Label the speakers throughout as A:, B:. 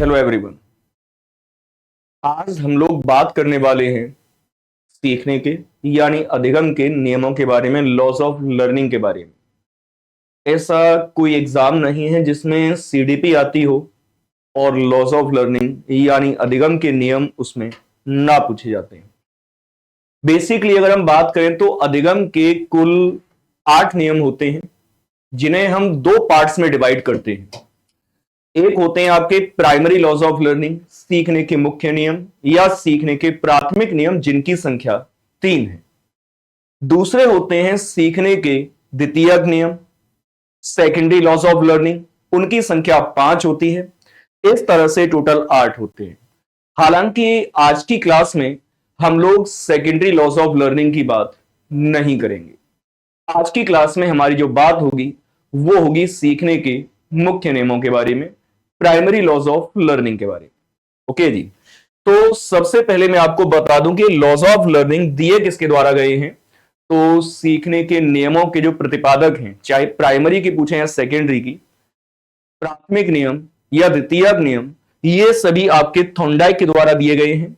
A: Hello everyone. आज हम लोग बात करने वाले हैं सीखने के यानी अधिगम के नियमों के बारे में, लॉज ऑफ लर्निंग के बारे में। ऐसा कोई एग्जाम नहीं है जिसमें सीडीपी आती हो और लॉज ऑफ लर्निंग यानी अधिगम के नियम उसमें ना पूछे जाते हैं। बेसिकली अगर हम बात करें तो अधिगम के कुल 8 नियम होते हैं, जिन्हें हम दो पार्ट्स में डिवाइड करते हैं। एक होते हैं आपके प्राइमरी लॉज ऑफ लर्निंग, सीखने के मुख्य नियम या सीखने के प्राथमिक नियम, जिनकी संख्या 3 है। दूसरे होते हैं सीखने के द्वितीयक नियम, सेकेंडरी लॉज ऑफ लर्निंग, उनकी संख्या 5 होती है। इस तरह से टोटल 8 होते हैं। हालांकि आज की क्लास में हम लोग सेकेंडरी लॉज ऑफ लर्निंग की बात नहीं करेंगे। आज की क्लास में हमारी जो बात होगी वो होगी सीखने के मुख्य नियमों के बारे में, प्राइमरी लॉज ऑफ लर्निंग के बारे में। ओके जी, तो सबसे पहले मैं आपको बता दूं कि लॉज ऑफ लर्निंग दिए किसके द्वारा गए हैं। तो सीखने के नियमों के जो प्रतिपादक हैं, चाहे प्राइमरी की पूछें या सेकेंडरी की, प्राथमिक नियम या द्वितीयक नियम, ये सभी आपके थॉर्नडाइक के द्वारा दिए गए हैं।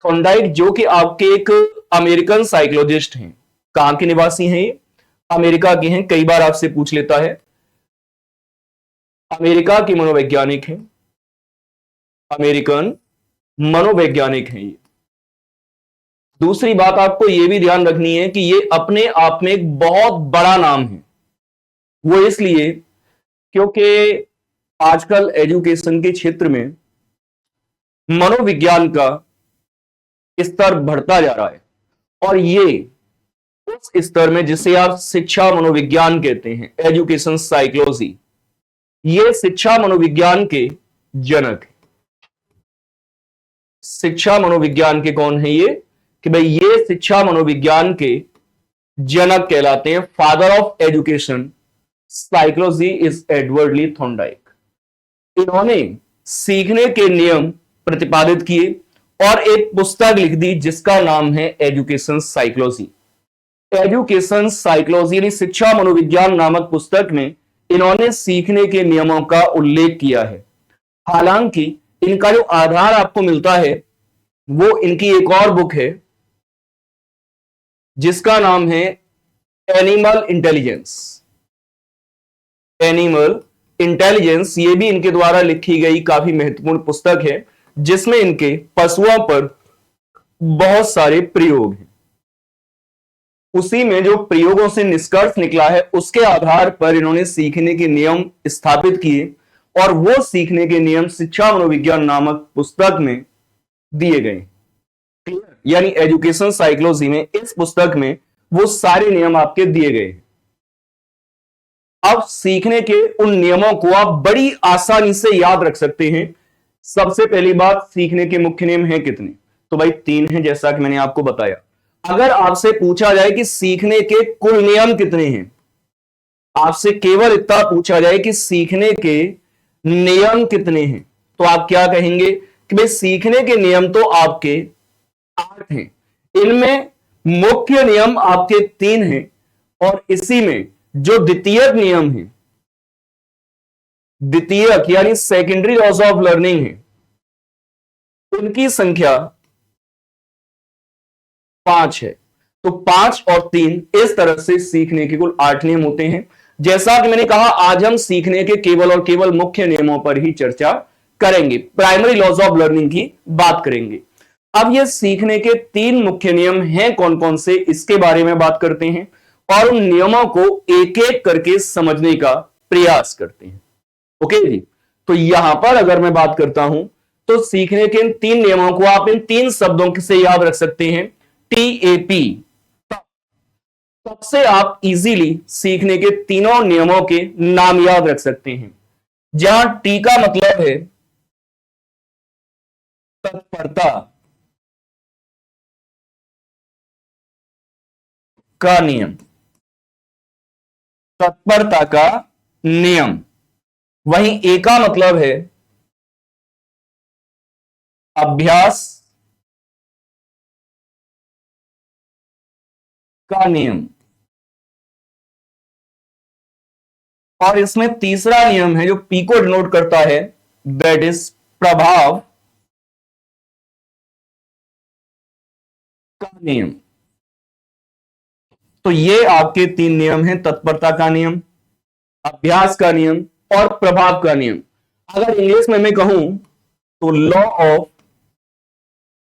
A: थॉर्नडाइक जो कि आपके एक अमेरिकन साइकोलॉजिस्ट हैं। कहां के निवासी हैं ये? अमेरिका के हैं। कई बार आपसे पूछ लेता है, अमेरिका के मनोवैज्ञानिक हैं, अमेरिकन मनोवैज्ञानिक हैं ये। दूसरी बात आपको यह भी ध्यान रखनी है कि ये अपने आप में एक बहुत बड़ा नाम है। वो इसलिए क्योंकि आजकल एजुकेशन के क्षेत्र में मनोविज्ञान का स्तर बढ़ता जा रहा है, और ये उस स्तर में जिसे आप शिक्षा मनोविज्ञान कहते हैं, एजुकेशन साइकोलॉजी, ये शिक्षा मनोविज्ञान के जनक है। शिक्षा मनोविज्ञान के कौन है ये? कि भाई ये शिक्षा मनोविज्ञान के जनक कहलाते हैं। Father of education psychology is Edward Lee Thorndike. इन्होंने सीखने के नियम प्रतिपादित किए और एक पुस्तक लिख दी जिसका नाम है एजुकेशन साइकोलॉजी। एजुकेशन साइकोलॉजी यानी शिक्षा मनोविज्ञान नामक पुस्तक में इन्होंने सीखने के नियमों का उल्लेख किया है। हालांकि इनका जो आधार आपको मिलता है वो इनकी एक और बुक है जिसका नाम है एनिमल इंटेलिजेंस। एनिमल इंटेलिजेंस ये भी इनके द्वारा लिखी गई काफी महत्वपूर्ण पुस्तक है, जिसमें इनके पशुओं पर बहुत सारे प्रयोग हैं। उसी में जो प्रयोगों से निष्कर्ष निकला है उसके आधार पर इन्होंने सीखने के नियम स्थापित किए, और वो सीखने के नियम शिक्षा मनोविज्ञान नामक पुस्तक में दिए गए। यानी एजुकेशन साइकोलॉजी में, इस पुस्तक में वो सारे नियम आपके दिए गए। अब सीखने के उन नियमों को आप बड़ी आसानी से याद रख सकते हैं। सबसे पहली बात, सीखने के मुख्य नियम हैं कितने? तो भाई 3 हैं, जैसा कि मैंने आपको बताया। अगर आपसे पूछा जाए कि सीखने के कुल नियम कितने हैं, आपसे केवल इतना पूछा जाए कि सीखने के नियम कितने हैं, तो आप क्या कहेंगे कि भाई सीखने के नियम तो आपके 8 हैं। इनमें मुख्य नियम आपके 3 हैं, और इसी में जो द्वितीयक नियम है, द्वितीयक यानी सेकेंडरी लॉज ऑफ लर्निंग है, उनकी संख्या 5 है। तो 5 और 3 इस तरह से सीखने के कुल 8 नियम होते हैं। जैसा कि मैंने कहा, आज हम सीखने के केवल और केवल मुख्य नियमों पर ही चर्चा करेंगे, प्राइमरी लॉज ऑफ लर्निंग की बात करेंगे। अब ये सीखने के 3 मुख्य नियम हैं कौन कौन से, इसके बारे में बात करते हैं और उन नियमों को एक एक करके समझने का प्रयास करते हैं। ओके जी, तो यहां पर अगर मैं बात करता हूं तो सीखने के इन 3 नियमों को आप इन 3 शब्दों से याद रख सकते हैं। TAP, तब से आप इजीली सीखने के तीनों नियमों के नाम याद रख सकते हैं। जहां T का मतलब है तत्परता का नियम, तत्परता का नियम। वहीं A का मतलब है अभ्यास का नियम, और इसमें तीसरा नियम है जो पी को डिनोट करता है, दैट इज प्रभाव का नियम। तो ये आपके तीन नियम हैं, तत्परता का नियम, अभ्यास का नियम और प्रभाव का नियम। अगर इंग्लिश में मैं कहूं तो लॉ ऑफ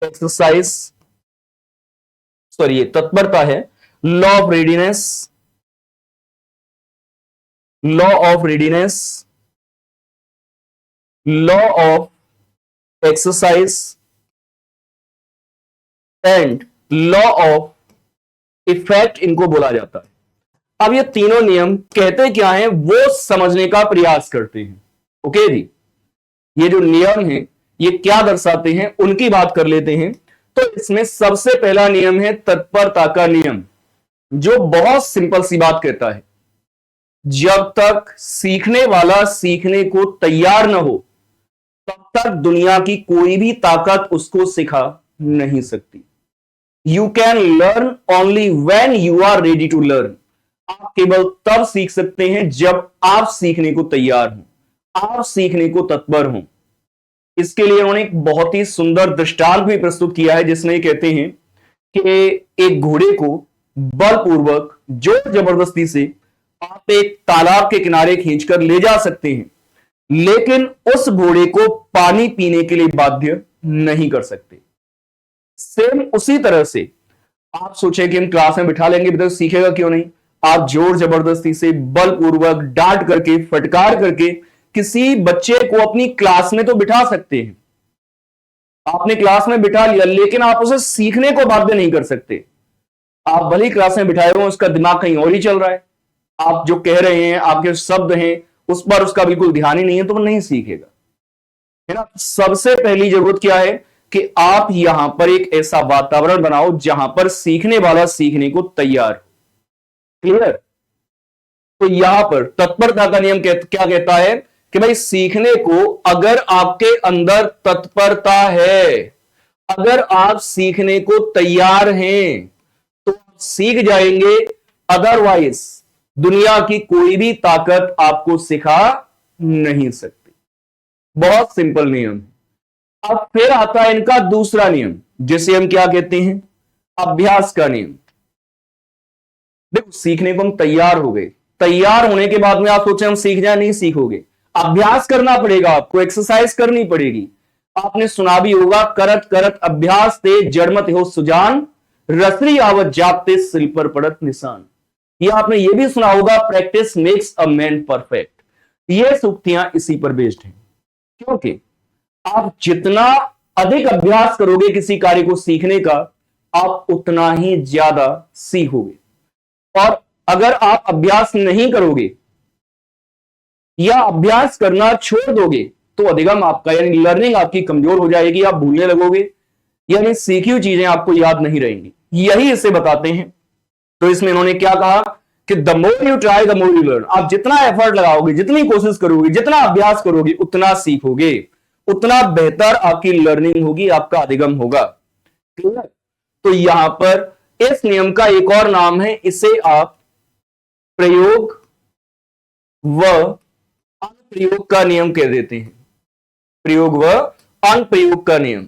A: एक्सरसाइज, सॉरी ये तत्परता है, law of readiness, law of readiness, law of exercise and law of effect इनको बोला जाता है। अब ये तीनों नियम कहते क्या हैं वो समझने का प्रयास करते हैं। ओके जी, ये जो नियम है ये क्या दर्शाते हैं उनकी बात कर लेते हैं। तो इसमें सबसे पहला नियम है तत्परता का नियम, जो बहुत सिंपल सी बात कहता है, जब तक सीखने वाला सीखने को तैयार न हो तब तक दुनिया की कोई भी ताकत उसको सिखा नहीं सकती। You can learn only when you are ready to learn. आप केवल तब सीख सकते हैं जब आप सीखने को तैयार हों, आप सीखने को तत्पर हों। इसके लिए उन्होंने एक बहुत ही सुंदर दृष्टांत भी प्रस्तुत किया है, जिसमें कहते हैं कि एक घोड़े को बलपूर्वक जोर जबरदस्ती से आप एक तालाब के किनारे खींचकर ले जा सकते हैं, लेकिन उस घोड़े को पानी पीने के लिए बाध्य नहीं कर सकते। सेम उसी तरह से आप सोचे कि हम क्लास में बिठा लेंगे तो सीखेगा क्यों नहीं। आप जोर जबरदस्ती से बलपूर्वक डांट करके फटकार करके किसी बच्चे को अपनी क्लास में तो बिठा सकते हैं, आपने क्लास में बिठा लिया, लेकिन आप उसे सीखने को बाध्य नहीं कर सकते। आप भले ही क्लास में बिठाए हो, उसका दिमाग कहीं और ही चल रहा है, आप जो कह रहे हैं आपके शब्द हैं उस पर उसका बिल्कुल ध्यान ही नहीं है, तो वो नहीं सीखेगा, है ना। सबसे पहली जरूरत क्या है कि आप यहां पर एक ऐसा वातावरण बनाओ जहां पर सीखने वाला सीखने को तैयार हो। क्लियर। तो यहां पर तत्परता का नियम क्या कहता है कि भाई सीखने को अगर आपके अंदर तत्परता है, अगर आप सीखने को तैयार हैं तो आप सीख जाएंगे, अदरवाइज दुनिया की कोई भी ताकत आपको सिखा नहीं सकती। बहुत सिंपल नियम है। अब फिर आता है इनका दूसरा नियम, जिसे हम क्या कहते हैं, अभ्यास का नियम। देखो सीखने को हम तैयार हो गए, तैयार होने के बाद में आप सोचे हम सीख जाए, नहीं सीखोगे, अभ्यास करना पड़ेगा, आपको एक्सरसाइज करनी पड़ेगी। आपने सुना भी होगा, करत करत अभ्यास ते जड़मत हो सुजान, रसरी आवत जापते सिल पर पड़त निशान। ये आपने ये भी सुना होगा, practice makes a man perfect. ये सूक्तियां इसी पर बेस्ड हैं, क्योंकि आप जितना अधिक अभ्यास करोगे किसी कार्य को सीखने का, आप उतना ही ज्यादा सीखोगे। और अगर आप अभ्यास नहीं करोगे या अभ्यास करना छोड़ दोगे तो अधिगम आपका यानी लर्निंग आपकी कमजोर हो जाएगी, आप भूलने लगोगे, यानी सीखी हुई चीजें आपको याद नहीं रहेंगी। यही इसे बताते हैं। तो इसमें इन्होंने क्या कहा कि the more you try the more you learn. आप जितना एफर्ट लगाओगे, जितनी कोशिश करोगे, जितना अभ्यास करोगे, उतना सीखोगे, उतना बेहतर आपकी लर्निंग होगी, आपका अधिगम होगा। क्लियर। तो यहां पर इस नियम का एक और नाम है, इसे आप प्रयोग व अनुप्रयोग का नियम कह देते हैं। प्रयोग व अनुप्रयोग का नियम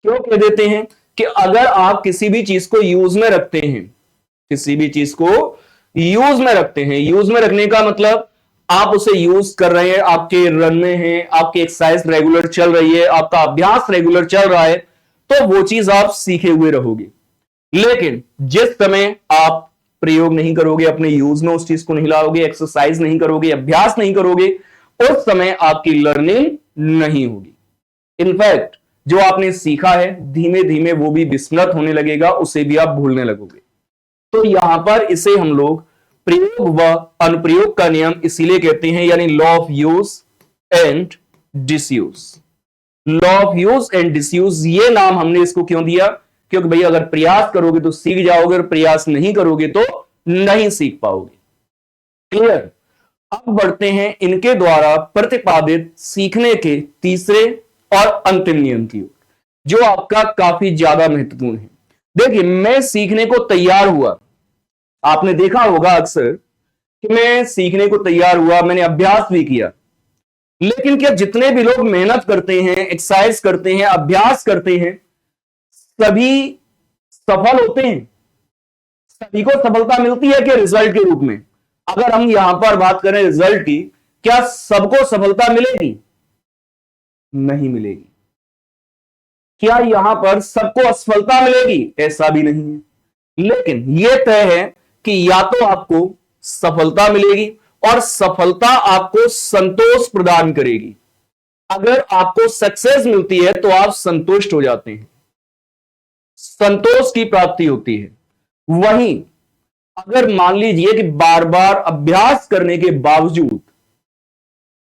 A: क्यों कह देते हैं कि अगर आप किसी भी चीज को यूज में रखते हैं, किसी भी चीज को यूज में रखते हैं, यूज में रखने का मतलब आप उसे यूज कर रहे हैं, आपके रन में है, आपकी एक्सरसाइज रेगुलर चल रही है, आपका अभ्यास रेगुलर चल रहा है, तो वो चीज आप सीखे हुए रहोगे। लेकिन जिस समय आप प्रयोग नहीं करोगे, अपने यूज में उस चीज को नहीं लाओगे, एक्सरसाइज नहीं करोगे, अभ्यास नहीं करोगे, उस समय आपकी लर्निंग नहीं होगी। इनफैक्ट जो आपने सीखा है धीमे धीमे वो भी विस्मृत होने लगेगा, उसे भी आप भूलने लगोगे। तो यहां पर इसे हम लोग प्रयोग व अनुप्रयोग का नियम इसीलिए कहते हैं, यानी law of use and disuse. Law of use and disuse, ये नाम हमने इसको क्यों दिया, क्योंकि भैया अगर प्रयास करोगे तो सीख जाओगे, और प्रयास नहीं करोगे तो नहीं सीख पाओगे। क्लियर। अब बढ़ते हैं इनके द्वारा प्रतिपादित सीखने के तीसरे और अंतिम नियम की ओर, जो आपका काफी ज्यादा महत्वपूर्ण है। देखिए मैं सीखने को तैयार हुआ, आपने देखा होगा अक्सर कि मैं सीखने को तैयार हुआ, मैंने अभ्यास भी किया, लेकिन क्या जितने भी लोग मेहनत करते हैं, एक्सरसाइज करते हैं, अभ्यास करते हैं, सभी सफल होते हैं? सभी को सफलता मिलती है कि रिजल्ट के रूप में? अगर हम यहां पर बात करें रिजल्ट की, क्या सबको सफलता मिलेगी? नहीं मिलेगी। क्या यहां पर सबको असफलता मिलेगी? ऐसा भी नहीं है। लेकिन यह तय है कि या तो आपको सफलता मिलेगी और सफलता आपको संतोष प्रदान करेगी। अगर आपको सक्सेस मिलती है तो आप संतुष्ट हो जाते हैं, संतोष की प्राप्ति होती है। वहीं अगर मान लीजिए कि बार बार अभ्यास करने के बावजूद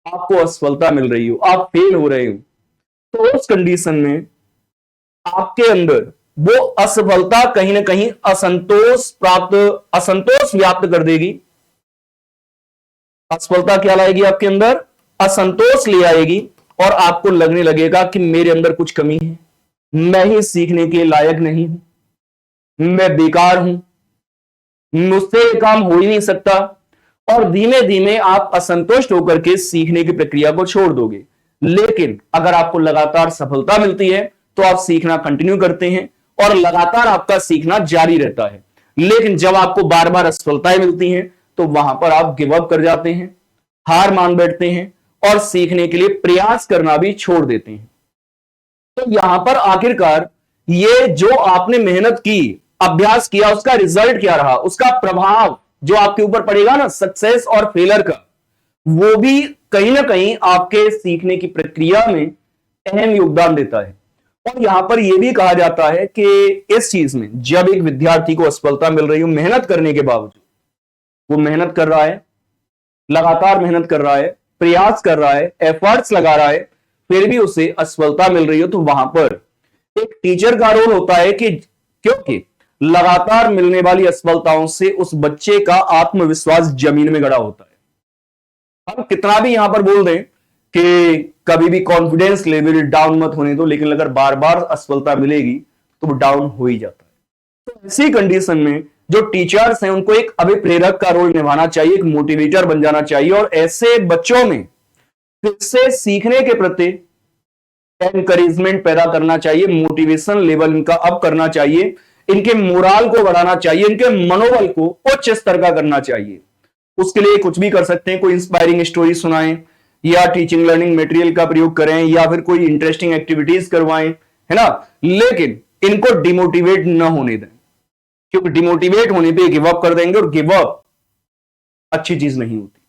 A: आपको असफलता मिल रही हो, आप फेल हो रहे हो, तो उस कंडीशन में आपके अंदर वो असफलता कहीं ना कहीं असंतोष व्याप्त कर देगी। असफलता क्या लाएगी? आपके अंदर असंतोष ले आएगी और आपको लगने लगेगा कि मेरे अंदर कुछ कमी है, मैं ही सीखने के लायक नहीं हूं, मैं बेकार हूं, मुझसे ये काम हो ही नहीं सकता। और धीमे धीमे आप असंतुष्ट होकर के सीखने की प्रक्रिया को छोड़ दोगे। लेकिन अगर आपको लगातार सफलता मिलती है तो आप सीखना कंटिन्यू करते हैं और लगातार आपका सीखना जारी रहता है। लेकिन जब आपको बार बार असफलताएं मिलती हैं तो वहां पर आप गिव अप कर जाते हैं, हार मान बैठते हैं और सीखने के लिए प्रयास करना भी छोड़ देते हैं। तो यहां पर आखिरकार ये जो आपने मेहनत की, अभ्यास किया, उसका रिजल्ट क्या रहा, उसका प्रभाव जो आपके ऊपर पड़ेगा ना, सक्सेस और फेलर का, वो भी कहीं ना कहीं आपके सीखने की प्रक्रिया में अहम योगदान देता है। और यहां पर यह भी कहा जाता है कि इस चीज में जब एक विद्यार्थी को असफलता मिल रही हो मेहनत करने के बावजूद, वो मेहनत कर रहा है, लगातार मेहनत कर रहा है, प्रयास कर रहा है, एफर्ट्स लगा रहा है, फिर भी उसे असफलता मिल रही हो, तो वहां पर एक टीचर का रोल होता है कि क्योंकि लगातार मिलने वाली असफलताओं से उस बच्चे का आत्मविश्वास जमीन में गड़ा होता है। हम कितना भी यहां पर बोल दें कि कभी भी कॉन्फिडेंस लेवल डाउन मत होने दो, लेकिन अगर बार बार असफलता मिलेगी तो वो डाउन हो ही जाता है। तो ऐसी कंडीशन में जो टीचर्स हैं उनको एक अभिप्रेरक का रोल निभाना चाहिए, एक मोटिवेटर बन जाना चाहिए और ऐसे बच्चों में फिर से सीखने के प्रति एनकरेजमेंट पैदा करना चाहिए, मोटिवेशन लेवल इनका अप करना चाहिए, इनके मोराल को बढ़ाना चाहिए, इनके मनोबल को उच्च स्तर का करना चाहिए। उसके लिए कुछ भी कर सकते हैं, कोई इंस्पायरिंग स्टोरी सुनाएं या टीचिंग लर्निंग मटेरियल का प्रयोग करें या फिर कोई इंटरेस्टिंग एक्टिविटीज करवाएं, है ना। लेकिन इनको डिमोटिवेट न होने दें, क्योंकि डिमोटिवेट होने पे गिव अप कर देंगे और गिव अप अच्छी चीज नहीं होती।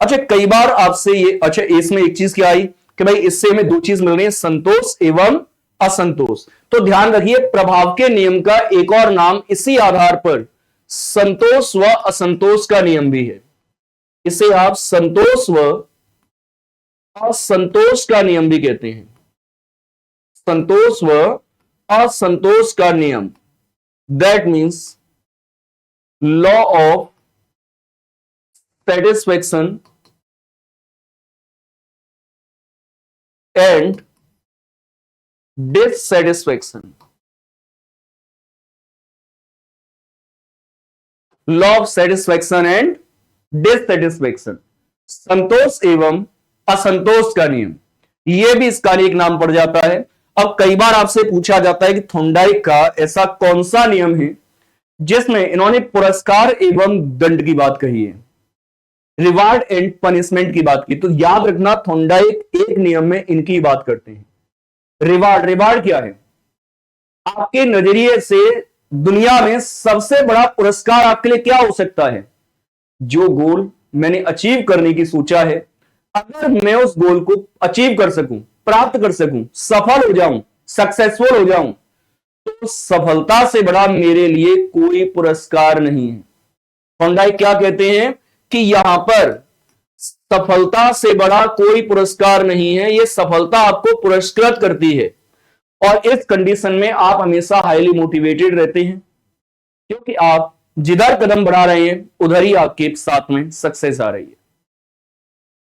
A: अच्छा, कई बार आपसे ये, अच्छा इसमें एक चीज क्या आई कि भाई इससे हमें दो चीज मिल रही है, संतोष एवं असंतोष। तो ध्यान रखिए, प्रभाव के नियम का एक और नाम इसी आधार पर संतोष व असंतोष का नियम भी है। इसे आप संतोष व असंतोष का नियम भी कहते हैं। संतोष व असंतोष का नियम, that means law of satisfaction and dissatisfaction. Law of satisfaction and dissatisfaction, संतोष एवं असंतोष का नियम, यह भी इसका एक नाम पड़ जाता है। अब कई बार आपसे पूछा जाता है कि थॉर्नडाइक का ऐसा कौन सा नियम है जिसमें इन्होंने पुरस्कार एवं दंड की बात कही है, रिवार्ड एंड पनिशमेंट की बात की। तो याद रखना, थॉर्नडाइक एक नियम में इनकी बात करते हैं। रिवार्ड, रिवार्ड क्या है? आपके नजरिए से दुनिया में सबसे बड़ा पुरस्कार आपके लिए क्या हो सकता है? जो गोल मैंने अचीव करने की सोचा है, अगर मैं उस गोल को अचीव कर सकूं, प्राप्त कर सकूं, सफल हो जाऊं, सक्सेसफुल हो जाऊं, तो सफलता से बड़ा मेरे लिए कोई पुरस्कार नहीं है। थॉर्नडाइक क्या कहते हैं कि यहां पर सफलता से बड़ा कोई पुरस्कार नहीं है, यह सफलता आपको पुरस्कृत करती है और इस कंडीशन में आप हमेशा हाईली मोटिवेटेड रहते हैं, क्योंकि आप जिधर कदम बढ़ा रहे हैं उधर ही आपके साथ में सक्सेस आ रही है।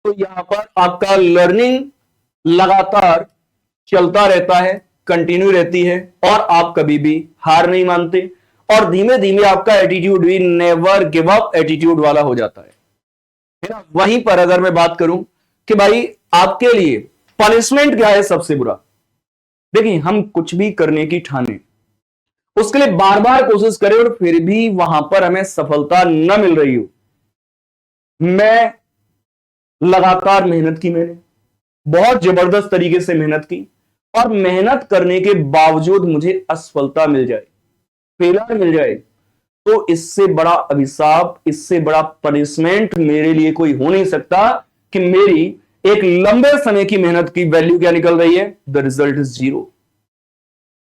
A: तो यहां पर आपका लर्निंग लगातार चलता रहता है, कंटिन्यू रहती है और आप कभी भी हार नहीं मानते और धीमे धीमे आपका एटीट्यूड भी नेवर गिव अप एटीट्यूड वाला हो जाता है ना। वहीं पर अगर मैं बात करूं कि भाई आपके लिए पनिशमेंट क्या है सबसे बुरा? देखिए, हम कुछ भी करने की ठाने, उसके लिए बार बार कोशिश करें और फिर भी वहां पर हमें सफलता न मिल रही हो। मैं लगातार मेहनत की, मैंने बहुत जबरदस्त तरीके से मेहनत की, और मेहनत करने के बावजूद मुझे असफलता मिल जाए, फेलियर मिल जाए, तो इससे बड़ा अभिशाप, इससे बड़ा पनिशमेंट मेरे लिए कोई हो नहीं सकता कि मेरी एक लंबे समय की मेहनत की वैल्यू क्या निकल रही है, द रिजल्ट इज जीरो।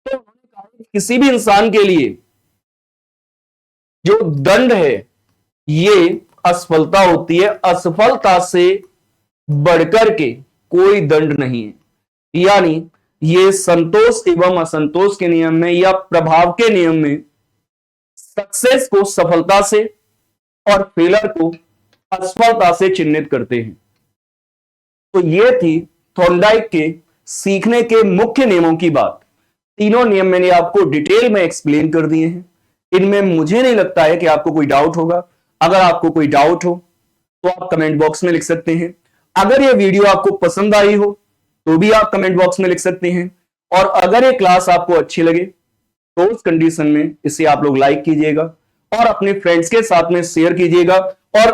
A: तो किसी भी इंसान के लिए जो दंड है ये असफलता होती है, असफलता से बढ़कर के कोई दंड नहीं है। यानी ये संतोष एवं असंतोष के नियम में या प्रभाव के नियम में सक्सेस को सफलता से और फेलर को असफलता से चिन्हित करते हैं। तो ये थी थॉर्नडाइक के सीखने के मुख्य नियमों की बात। तीनों नियम मैंने आपको डिटेल में एक्सप्लेन कर दिए हैं। इनमें मुझे नहीं लगता है कि आपको कोई डाउट होगा। अगर आपको कोई डाउट हो तो आप कमेंट बॉक्स में लिख सकते हैं। अगर यह वीडियो आपको पसंद आई हो तो भी आप कमेंट बॉक्स में लिख सकते हैं। और अगर ये क्लास आपको अच्छी लगे तो उस कंडीशन में इसे आप लोग लाइक कीजिएगा और अपने फ्रेंड्स के साथ में शेयर कीजिएगा। और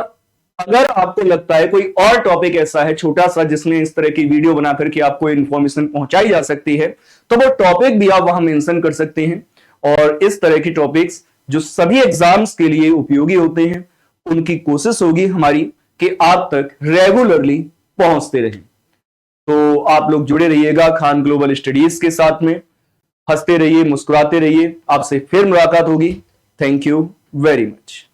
A: अगर आपको लगता है कोई और टॉपिक ऐसा है छोटा सा जिसमें इस तरह की वीडियो बना करके आपको इन्फॉर्मेशन पहुंचाई जा सकती है, तो वो टॉपिक भी आप वहां मेंशन कर सकते हैं। और इस तरह की टॉपिक्स जो सभी एग्जाम्स के लिए उपयोगी होते हैं, उनकी कोशिश होगी हमारी कि आप तक रेगुलरली पहुंचते रहें। तो आप लोग जुड़े रहिएगा खान ग्लोबल स्टडीज के साथ में। हंसते रहिए, मुस्कुराते रहिए। आपसे फिर मुलाकात होगी। Thank you very much.